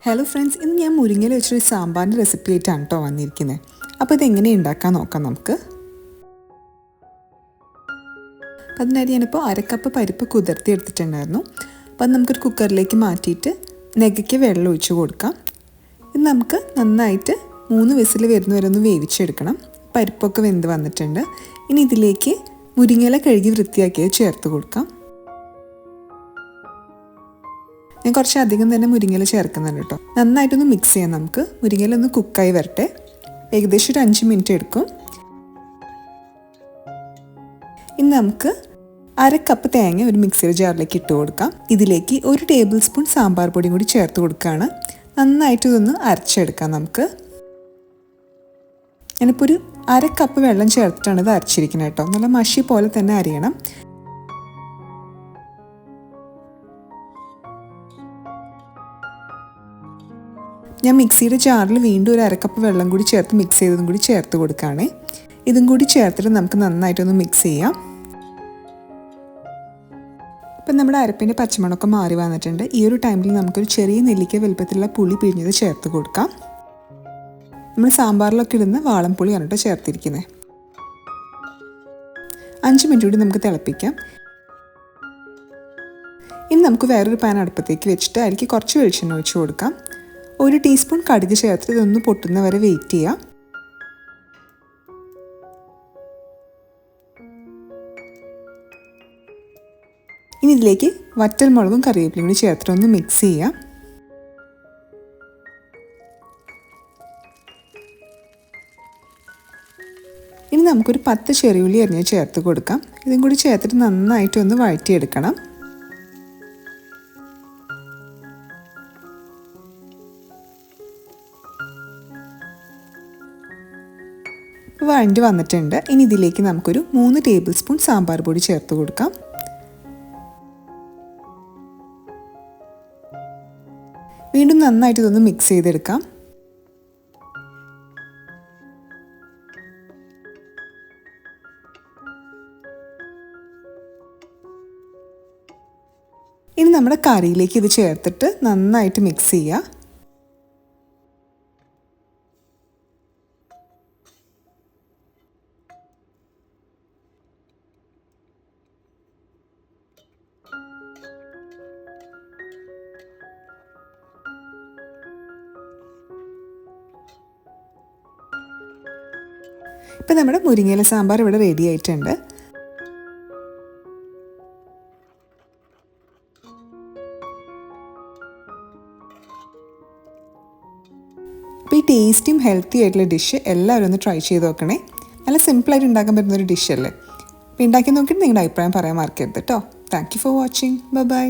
Hello friends, ഇന്ന് ഞാൻ മുരിങ്ങയില വെച്ചൊരു സാമ്പാറിൻ്റെ റെസിപ്പി ആയിട്ടാണ് കേട്ടോ വന്നിരിക്കുന്നത്. അപ്പോൾ ഇതെങ്ങനെ ഉണ്ടാക്കാൻ നോക്കാം നമുക്ക്. അതിനായിട്ട് ഞാനിപ്പോൾ അരക്കപ്പ് പരിപ്പ് കുതിർത്തി എടുത്തിട്ടുണ്ടായിരുന്നു. അപ്പോൾ അത് നമുക്കൊരു കുക്കറിലേക്ക് മാറ്റിയിട്ട് നെഗയ്ക്ക് വെള്ളം ഒഴിച്ച് കൊടുക്കാം. ഇത് നമുക്ക് നന്നായിട്ട് 3 വിസിൽ വരുന്നവരെ ഒന്ന് വേവിച്ചെടുക്കണം. പരിപ്പൊക്കെ വെന്ത് വന്നിട്ടുണ്ട്. ഇനി ഇതിലേക്ക് മുരിങ്ങയില കഴുകി വൃത്തിയാക്കിയത് ചേർത്ത് കൊടുക്കാം. ഞാൻ കുറച്ച് അധികം തന്നെ മുരിങ്ങയില ചേർക്കുന്നുണ്ട് കേട്ടോ. നന്നായിട്ടൊന്ന് മിക്സ് ചെയ്യാം നമുക്ക്. മുരിങ്ങയില ഒന്ന് കുക്കായി വരട്ടെ. ഏകദേശം ഒരു 5 മിനിറ്റ് എടുക്കും. ഇനി നമുക്ക് അരക്കപ്പ് തേങ്ങ ഒരു മിക്സിയുടെ ജാറിലേക്ക് ഇട്ട് കൊടുക്കാം. ഇതിലേക്ക് 1 ടേബിൾ സ്പൂൺ സാമ്പാർ പൊടിയും കൂടി ചേർത്ത് കൊടുക്കുകയാണ്. നന്നായിട്ട് ഇതൊന്ന് അരച്ചെടുക്കാം നമുക്ക്. ഞാനിപ്പോൾ ഒരു അരക്കപ്പ് വെള്ളം ചേർത്തിട്ടാണ് ഇത് അരച്ചിരിക്കുന്നത് കേട്ടോ. നല്ല മഷി പോലെ തന്നെ അരിയണം. ഞാൻ മിക്സിയുടെ ജാറിൽ വീണ്ടും ഒരു അരക്കപ്പ് വെള്ളം കൂടി ചേർത്ത് മിക്സ് ചെയ്തതും കൂടി ചേർത്ത് കൊടുക്കുകയാണേ. ഇതും കൂടി ചേർത്തിട്ട് നമുക്ക് നന്നായിട്ടൊന്ന് മിക്സ് ചെയ്യാം. ഇപ്പം നമ്മുടെ അരപ്പിൻ്റെ പച്ചമണമൊക്കെ മാറി വന്നിട്ടുണ്ട്. ഈ ഒരു ടൈമിൽ നമുക്കൊരു ചെറിയ നെല്ലിക്ക വലുപ്പത്തിലുള്ള പുളി പിഴിഞ്ഞത് ചേർത്ത് കൊടുക്കാം. നമ്മൾ സാമ്പാറിലൊക്കെ ഇടുന്ന വാളംപുളിയാണ് കേട്ടോ ചേർത്തിരിക്കുന്നത്. 5 മിനിറ്റ് കൂടി നമുക്ക് തിളപ്പിക്കാം. ഇനി നമുക്ക് വേറൊരു പാൻ അടുപ്പത്തേക്ക് വെച്ചിട്ട് അതിലേക്ക് കുറച്ച് വെളിച്ചെണ്ണ ഒഴിച്ച് കൊടുക്കാം. 1 ടീസ്പൂൺ കടുക് ചേർത്ത് ഇതൊന്ന് പൊട്ടുന്ന വരെ വെയിറ്റ് ചെയ്യാം. ഇനി ഇതിലേക്ക് വറ്റൽ മുളകും കറിവേപ്പിലയും കൂടി ചേർത്തിട്ട് ഒന്ന് മിക്സ് ചെയ്യാം. ഇനി നമുക്കൊരു 10 ചെറിയുള്ളി അരിഞ്ഞ് ചേർത്ത് കൊടുക്കാം. ഇതും കൂടി ചേർത്തിട്ട് നന്നായിട്ടൊന്ന് വഴറ്റിയെടുക്കണം. വഴണ്ടി വന്നിട്ടുണ്ട്. ഇനി ഇതിലേക്ക് നമുക്കൊരു 3 ടേബിൾ സ്പൂൺ സാമ്പാർ പൊടി ചേർത്ത് കൊടുക്കാം. വീണ്ടും നന്നായിട്ട് ഇതൊന്ന് മിക്സ് ചെയ്തെടുക്കാം. ഇനി നമ്മുടെ കറിയിലേക്ക് ഇത് ചേർത്തിട്ട് നന്നായിട്ട് മിക്സ് ചെയ്യുക. ഇപ്പം നമ്മുടെ മുരിങ്ങയില സാമ്പാർ ഇവിടെ റെഡി ആയിട്ടുണ്ട്. അപ്പോൾ ഈ ടേസ്റ്റിയും ഹെൽത്തി ആയിട്ടുള്ള ഡിഷ് എല്ലാവരും ഒന്ന് ട്രൈ ചെയ്ത് നോക്കണേ. നല്ല സിമ്പിളായിട്ട് ഉണ്ടാക്കാൻ പറ്റുന്നൊരു ഡിഷല്ലേ. അപ്പോൾ ഉണ്ടാക്കി നോക്കിയിട്ട് നിങ്ങളുടെ അഭിപ്രായം പറയാൻ മറക്കരുത് കേട്ടോ. Thank you for watching. By.